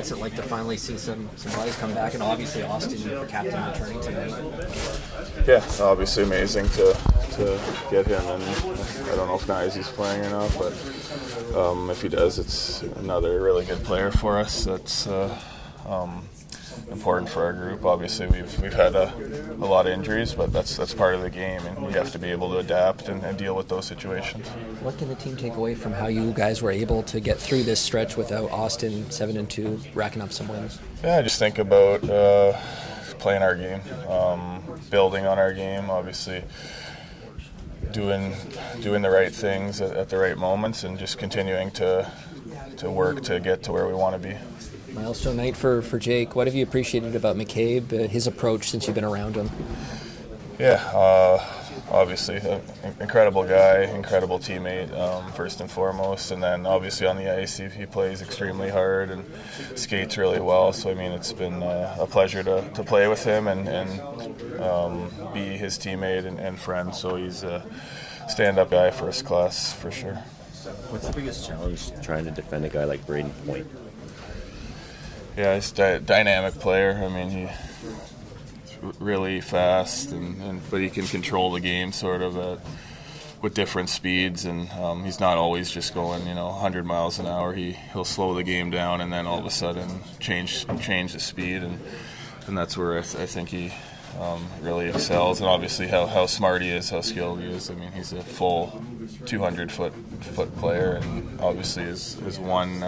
what's it like to finally see some guys come back, and obviously Austin, the captain, returning tonight? Yeah, obviously amazing to get him, and I don't know if Nye's playing or not, but if he does, it's another really good player for us. That's important for our group. Obviously, we've had a lot of injuries, but that's part of the game, and you have to be able to adapt and deal with those situations. What can the team take away from how you guys were able to get through this stretch without Austin 7-2, racking up some wins? Yeah, just think about playing our game, building on our game, obviously doing the right things at the right moments, and just continuing to work to get to where we want to be. Milestone night for Jake. What have you appreciated about McCabe, his approach since you've been around him? Yeah, obviously an incredible guy, incredible teammate, first and foremost, and then obviously on the ice he plays extremely hard and skates really well. So I mean, it's been a pleasure to play with him and be his teammate and friend. So he's a stand-up guy, first class for sure. What's the biggest challenge trying to defend a guy like Braden Point? Yeah, he's a dynamic player. I mean, he's really fast, but he can control the game sort of with different speeds, and he's not always just going 100 miles an hour. He'll slow the game down and then all of a sudden change the speed, and that's where I think he really excels. And obviously how smart he is, how skilled he is. I mean, he's a full 200-foot player, and obviously is won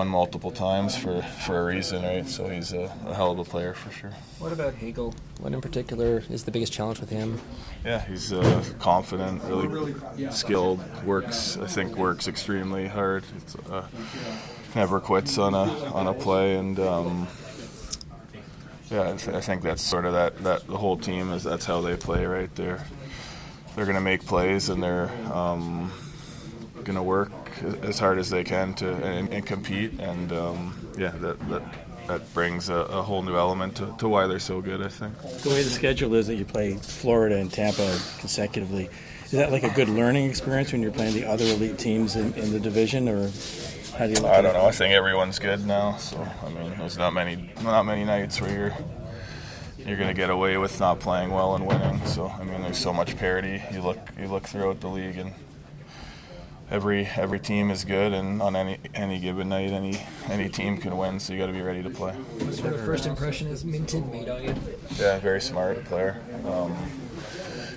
multiple times for a reason, right? So he's a hell of a player for sure. What about Hagel? What in particular is the biggest challenge with him? Yeah, he's confident, really skilled, works extremely hard. It's, never quits on a play, and I think that's sort of that the whole team that's how they play, right? They're going to make plays, and they're going to work as hard as they can and compete, and that brings a whole new element to why they're so good, I think. The way the schedule is that you play Florida and Tampa consecutively, is that like a good learning experience when you're playing the other elite teams in the division, or how do you look at it? I don't know. I think everyone's good now, so I mean, there's not many nights where you're going to get away with not playing well and winning. So I mean, there's so much parity. You look throughout the league, and every team is good, and on any given night, any team can win. So you got to be ready to play. What sort of first impression has Minten made on you? Yeah, very smart player.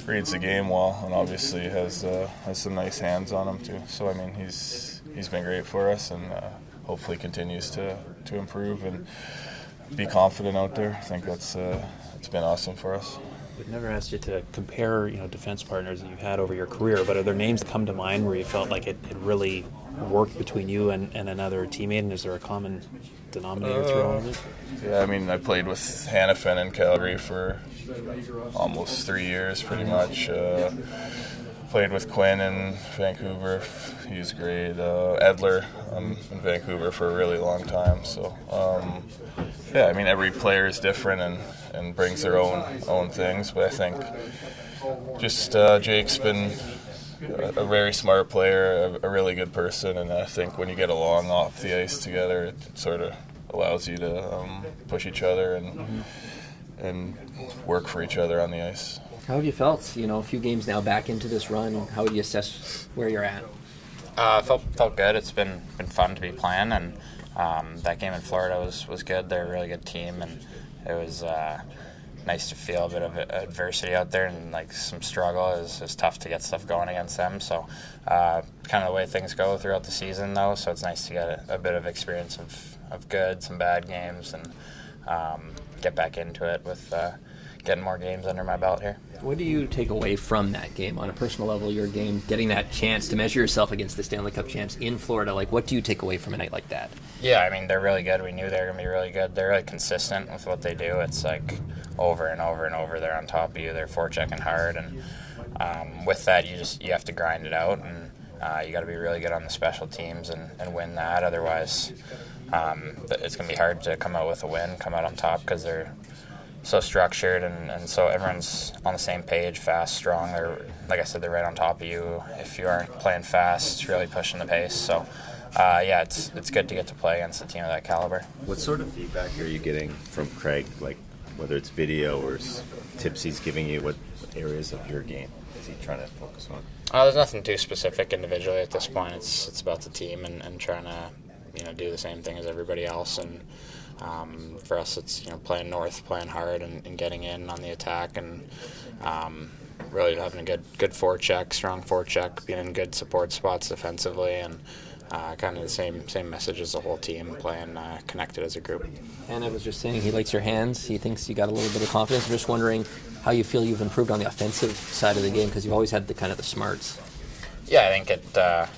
Reads the game well, and obviously has some nice hands on him too. So I mean, he's been great for us, and hopefully continues to improve and be confident out there. I think it's been awesome for us. We've never asked you to compare, defense partners that you've had over your career, but are there names that come to mind where you felt like it really worked between you and another teammate, and is there a common denominator thrown in it? Yeah, I mean, I played with Hanifin in Calgary for almost 3 years, pretty much. Played with Quinn in Vancouver. He's great. Edler in Vancouver for a really long time. So, I mean, every player is different and brings their own things. But I think just Jake's been a very smart player, a really good person, and I think when you get along off the ice together, it sort of allows you to push each other and work for each other on the ice. How have you felt? A few games now back into this run. How would you assess where you're at? Felt good. It's been fun to be playing, and that game in Florida was good. They're a really good team, and it was nice to feel a bit of adversity out there, and like some struggle. It's tough to get stuff going against them. So kind of the way things go throughout the season, though. So it's nice to get a bit of experience of good, some bad games, and get back into it with getting more games under my belt here. What do you take away from that game on a personal level, your game, getting that chance to measure yourself against the Stanley Cup champs in Florida? Like, what do you take away from a night like that? Yeah, I mean, they're really good. We knew they were going to be really good. They're really consistent with what they do. It's like over and over and over. They're on top of you. They're forechecking hard. And with that, you have to grind it out. And you got to be really good on the special teams and win that. Otherwise, it's going to be hard to come out with a win, come out on top, because they're so structured and so everyone's on the same page, fast, strong. They're, like I said, they're right on top of you. If you aren't playing fast, really pushing the pace. So yeah, it's good to get to play against a team of that caliber. What sort of feedback are you getting from Craig, like whether it's video or tips he's giving you? What areas of your game is he trying to focus on? There's nothing too specific individually at this point. It's about the team and trying to do the same thing as everybody else. And for us, it's playing north, playing hard, and getting in on the attack, and really having a good forecheck, strong forecheck, being in good support spots defensively, and kind of the same message as the whole team, playing connected as a group. Tanev was just saying he likes your hands. He thinks you got a little bit of confidence. I'm just wondering how you feel you've improved on the offensive side of the game, because you've always had the kind of the smarts. Yeah, I think it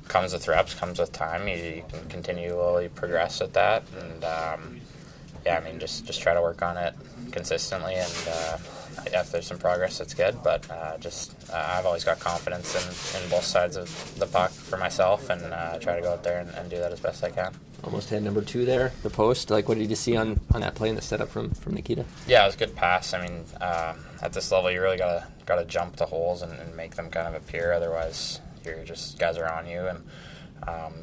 comes with reps, comes with time. You can continually progress at that, and just try to work on it consistently, and if there's some progress, it's good. But I've always got confidence in both sides of the puck for myself, and try to go out there and do that as best I can. Almost had number 2 there, the post. Like, what did you see on that play in the setup from Nikita? Yeah, it was a good pass. I mean, at this level, you really gotta jump the holes and make them kind of appear. Otherwise, guys are on you. And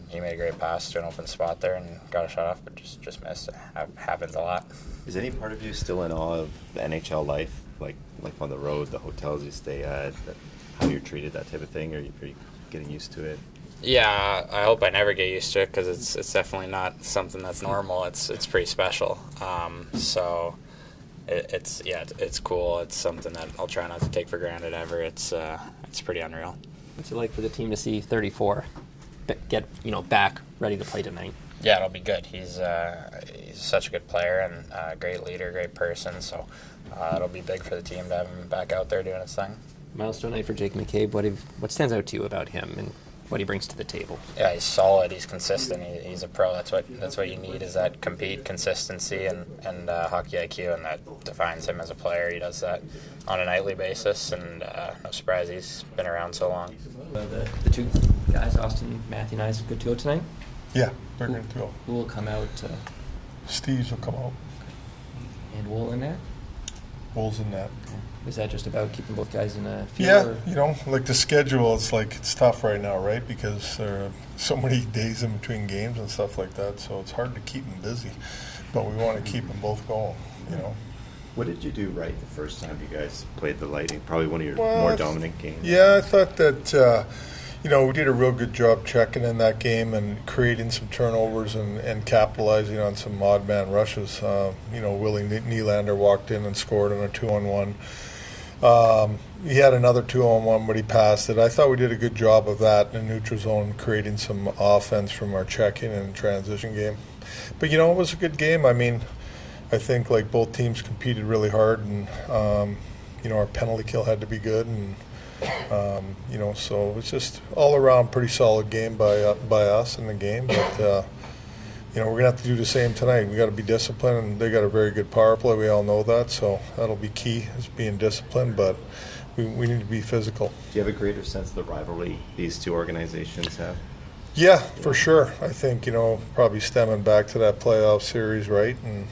he made a great pass to an open spot there and got a shot off, but just missed. It happens a lot. Is any part of you still in awe of the NHL life, like on the road, the hotels you stay at, how you're treated, that type of thing? Are you getting used to it? Yeah, I hope I never get used to it, because it's definitely not something that's normal. It's pretty special. So it's cool. It's something that I'll try not to take for granted ever. It's pretty unreal. What's it like for the team to see 34 get back ready to play tonight? Yeah, it'll be good. He's such a good player and a great leader, great person. So it'll be big for the team to have him back out there doing his thing. Milestone night for Jake McCabe. What stands out to you about him and what he brings to the table? Yeah, he's solid. He's consistent. He's a pro. That's what you need, is that consistency and hockey IQ, and that defines him as a player. He does that on a nightly basis, and no surprise he's been around so long. The 2 guys, Austin, Matthew, and I, is good to go tonight? Yeah, they're good to go. Who will come out? Steve's will come out. And Wool in there? Wool's in that. Is that just about keeping both guys in a field? Yeah, like the schedule, it's tough right now, right? Because there are so many days in between games and stuff like that, so it's hard to keep them busy. But we want to keep them both going, What did you do right the first time you guys played the Lightning? Probably one of your more dominant games. Yeah, I thought that, we did a real good job checking in that game and creating some turnovers and capitalizing on some odd man rushes. Willie Nylander walked in and scored on a 2-on-1. He had another 2-on-1, but he passed it. I thought we did a good job of that in the neutral zone, creating some offense from our checking and transition game. But, it was a good game. I mean, I think both teams competed really hard, and our penalty kill had to be good, and so it's just all around pretty solid game by us in the game. But we're gonna have to do the same tonight. We got to be disciplined, and they got a very good power play. We all know that, so that'll be key, is being disciplined. But we need to be physical. Do you have a greater sense of the rivalry these 2 organizations have? Yeah, for sure. I think, probably stemming back to that playoff series, right? And,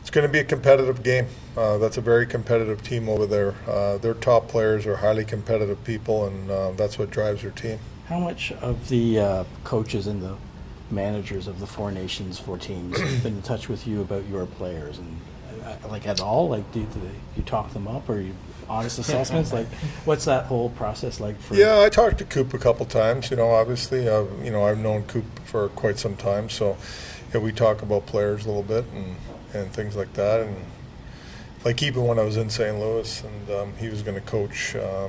it's going to be a competitive game. That's a very competitive team over there. Their top players are highly competitive people, and that's what drives their team. How much of the coaches and the managers of the 4 nations, 4 teams, been in touch with you about your players? And at all? Do you talk them up, or you honest assessments? What's that whole process like for? Yeah, I talked to Coop a couple times. Obviously, I've known Coop for quite some time, so we talk about players a little bit and things like that. And even when I was in St. Louis, and he was going to coach, I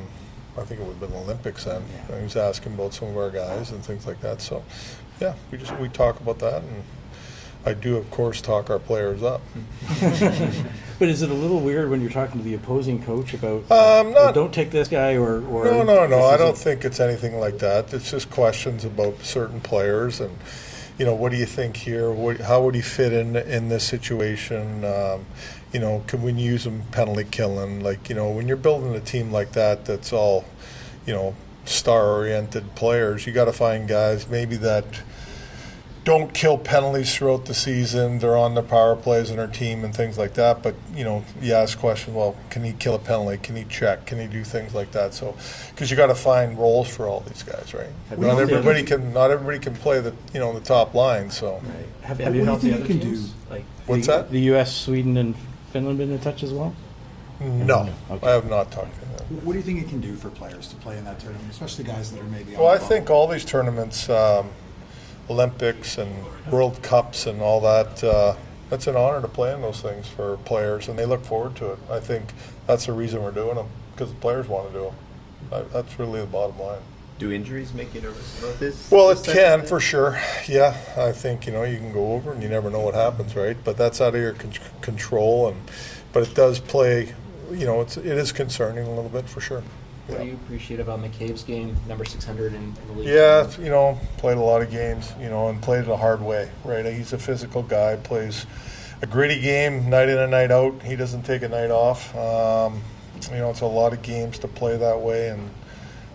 think it would have been Olympics then. He was asking about some of our guys and things like that. So, yeah, we talk about that, and I do, of course, talk our players up. But is it a little weird when you're talking to the opposing coach about don't take this guy or No. I don't think it's anything like that. It's just questions about certain players and, what do you think here? How would he fit in this situation? Can we use him penalty killing? When you're building a team like that, that's all, star-oriented players, you got to find guys maybe that don't kill penalties throughout the season. They're on the power plays in our team and things like that. But, you ask questions, well, can he kill a penalty? Can he check? Can he do things like that? So, because you got to find roles for all these guys, right? Not everybody can play the top line. So, Right. Have you helped the other teams? Like What's that? The U.S., Sweden, and Finland been in touch as well? No, Okay. I have not talked to them. What do you think it can do for players to play in that tournament, especially guys that are maybe on Well, I the bubble? think all these tournaments, Olympics and World Cups and all that, it's an honor to play in those things for players, and they look forward to it. I think that's the reason we're doing them, because the players want to do them. That's really the bottom line. Do injuries make you nervous about this? Well, this it type of can thing? for sure. Yeah, I think you can go over and you never know what happens, right? But that's out of your control, but it does play. It is concerning a little bit for sure. What do you appreciate about McCabe's game, number 600 in the league? Yeah, played a lot of games, and played it a hard way, right? He's a physical guy, plays a gritty game night in and night out. He doesn't take a night off. It's a lot of games to play that way, and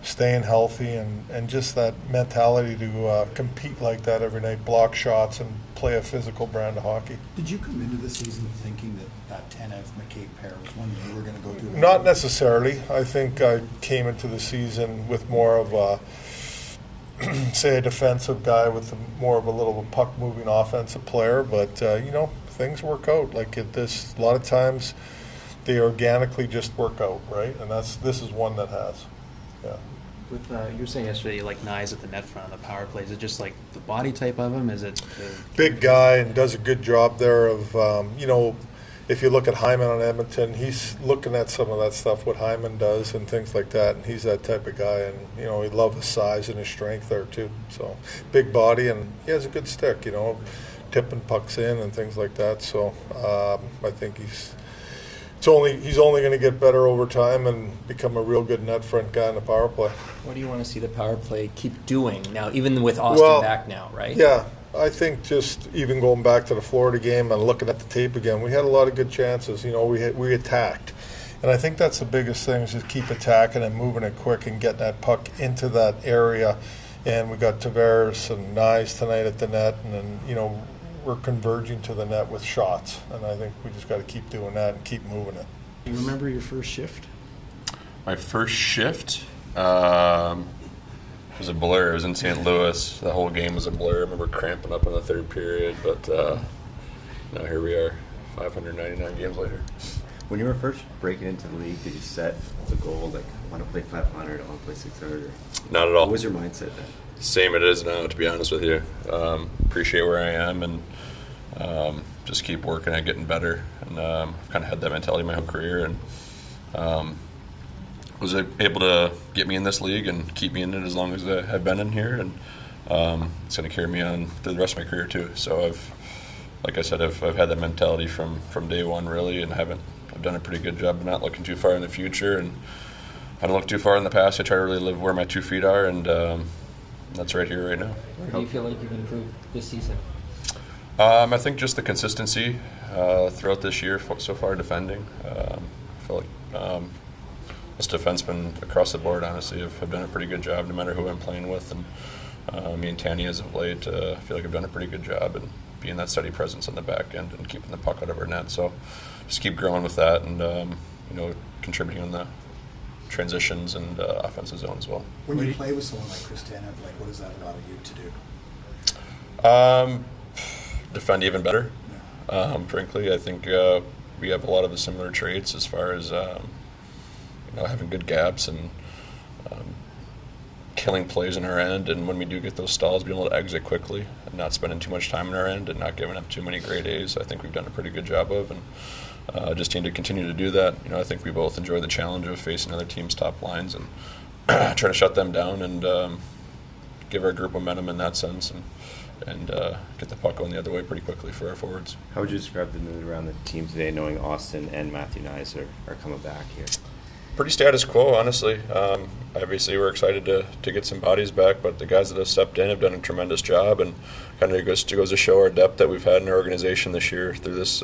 staying healthy and just that mentality to compete like that every night, block shots and play a physical brand of hockey. Did you come into the season thinking that Tanev-McCabe pair was one you were going to go to? Not necessarily. I think I came into the season with more of a, say, a defensive guy with more of a little puck-moving offensive player. But, things work out. Like a lot of times they organically just work out, right? And this is one that has. Yeah. With you were saying yesterday, you like Nyes at the net front on the power plays. Is it just like the body type of him? Is it Big guy and does a good job there of, if you look at Hyman on Edmonton, he's looking at some of that stuff, what Hyman does and things like that, and he's that type of guy, and, he loves his size and his strength there, too. So, big body, and he has a good stick, tipping pucks in and things like that. So, I think he's only going to get better over time and become a real good net front guy in the power play. What do you want to see the power play keep doing now, even with Austin back now, right? Yeah, I think just even going back to the Florida game and looking at the tape again, we had a lot of good chances. We attacked. And I think that's the biggest thing is just keep attacking and moving it quick and getting that puck into that area. And we got Tavares and Nyes tonight at the net, and then, we're converging to the net with shots, and I think we just got to keep doing that and keep moving it. Do you remember your first shift? My first shift was a blur. It was in St. Louis. The whole game was a blur. I remember cramping up in the third period, but now here we are, 599 games later. When you were first breaking into the league, did you set the goal, like, I want to play 500, I want to play 600? Or Not at all. what was your mindset then? Same it is now, to be honest with you. Appreciate where I am and just keep working at getting better. And I've kind of had that mentality my whole career, and was able to get me in this league and keep me in it as long as I have been in here. And it's going to carry me on through the rest of my career too. So like I said, I've had that mentality from day one really, and I've done a pretty good job of not looking too far in the future, and I don't look too far in the past. I try to really live where my 2 feet are, and that's right here, right now. Where do you feel like you've improved this season? I think just the consistency throughout this year so far defending. I feel like this defensemen across the board, honestly, have done a pretty good job no matter who I'm playing with. And me and Tanny as of late, I feel like I've done a pretty good job in being that steady presence on the back end and keeping the puck out of our net. So just keep growing with that and, contributing on the transitions and offensive zone as well. When you play with someone like Chris Tanev, like, what does that allow you to do? Defend even better. Frankly, I think we have a lot of the similar traits as far as having good gaps and killing plays in our end, and when we do get those stalls, being able to exit quickly and not spending too much time in our end and not giving up too many grade A's. I think we've done a pretty good job of, and just need to continue to do that. I think we both enjoy the challenge of facing other teams' top lines and trying to shut them down and give our group momentum in that sense, and get the puck going the other way pretty quickly for our forwards. How would you describe the mood around the team today, knowing Austin and Matthew Nyes are coming back here? Pretty status quo, honestly. Obviously, we're excited to get some bodies back, but the guys that have stepped in have done a tremendous job, and kind of goes to show our depth that we've had in our organization this year through this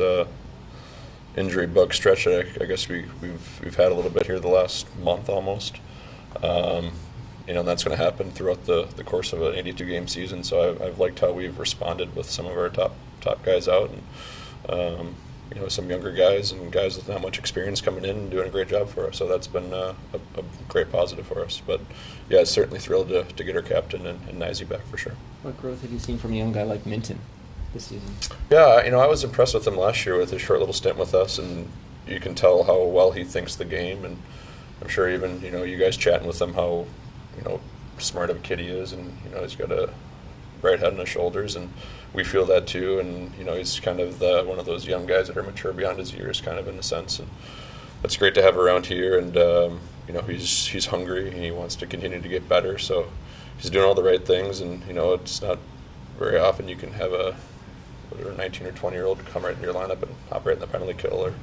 injury bug stretch that I guess we've had a little bit here the last month almost. that's going to happen throughout the course of an 82-game season. So I've liked how we've responded with some of our top guys out, and some younger guys and guys with not much experience coming in and doing a great job for us. So that's been a great positive for us. But yeah, certainly thrilled to get our captain and Nicey back for sure. What growth have you seen from a young guy like Minten this season? Yeah, I was impressed with him last year with his short little stint with us, and you can tell how well he thinks the game. And I'm sure even you guys chatting with him how smart of a kid he is, and he's got a bright head on his shoulders, and we feel that too. And he's kind of one of those young guys that are mature beyond his years, kind of in a sense, and that's great to have around here. And he's hungry and he wants to continue to get better, so he's doing all the right things. And it's not very often you can have a 19 or 20-year-old come right in your lineup and operate in the penalty kill or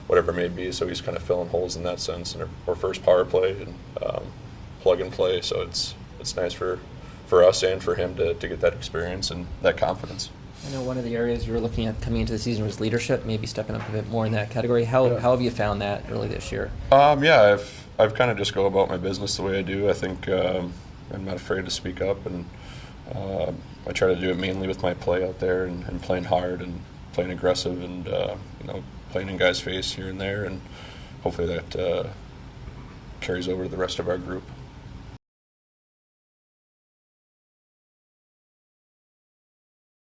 whatever it may be. So he's kind of filling holes in that sense. And our first power play and plug and play. So it's nice for us and for him to get that experience and that confidence. I know one of the areas you were looking at coming into the season was leadership, maybe stepping up a bit more in that category. How have you found that early this year? Yeah, I've kind of just go about my business the way I do. I think I'm not afraid to speak up, and I try to do it mainly with my play out there and playing hard and playing aggressive and playing in guys' face here and there, and hopefully that carries over to the rest of our group.